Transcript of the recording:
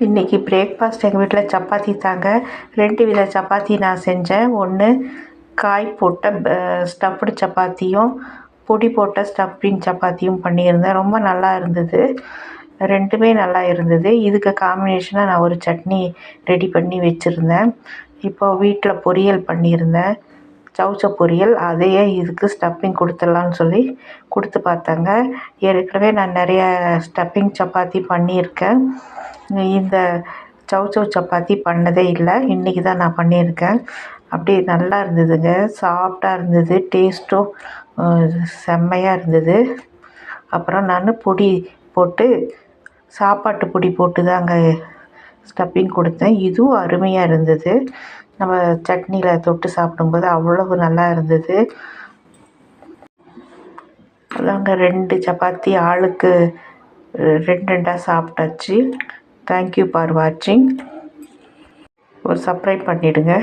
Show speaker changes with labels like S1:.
S1: இன்றைக்கி பிரேக்ஃபாஸ்ட் எங்கள் வீட்டில் சப்பாத்தி தாங்க. 2 வித சப்பாத்தி நான் செஞ்சேன். ஒன்று காய் போட்ட ஸ்டஃப்டு சப்பாத்தியும், பொடி போட்ட ஸ்டஃபிங் சப்பாத்தியும் பண்ணியிருந்தேன். ரொம்ப நல்லா இருந்தது. 2மே நல்லா இருந்தது. இதுக்கு காம்பினேஷனாக நான் ஒரு சட்னி ரெடி பண்ணி வச்சுருந்தேன். இப்போ வீட்டில் பொரியல் பண்ணியிருந்தேன், சௌச்சௌ பொரியல். அதையே இதுக்கு ஸ்டஃப்பிங் கொடுத்துடலான்னு சொல்லி கொடுத்து பார்த்தாங்க. ஏற்கனவே நான் நிறைய ஸ்டஃப்பிங் சப்பாத்தி பண்ணியிருக்கேன். இந்த சௌச்சௌ சப்பாத்தி பண்ணதே இல்லை. இன்றைக்கி தான் நான் பண்ணியிருக்கேன். அப்படியே நல்லா இருந்ததுங்க. சாஃப்டாக இருந்தது. டேஸ்ட்டும் செம்மையாக இருந்தது. அப்புறம் நான் பொடி போட்டு, சாப்பாட்டு பொடி போட்டு தாங்க ஸ்டஃப்பிங் கொடுத்தேன். இதுவும் அருமையாக இருந்தது. நம்ம சட்னியில் தொட்டு சாப்பிடும்போது அவ்வளவு நல்லா இருந்தது. அதாங்க 2 சப்பாத்தி ஆளுக்கு 2 2 சாப்பிட்டாச்சு. தேங்க்யூ ஃபார் வாட்சிங். ஒரு சப்ஸ்கிரைப் பண்ணிவிடுங்க.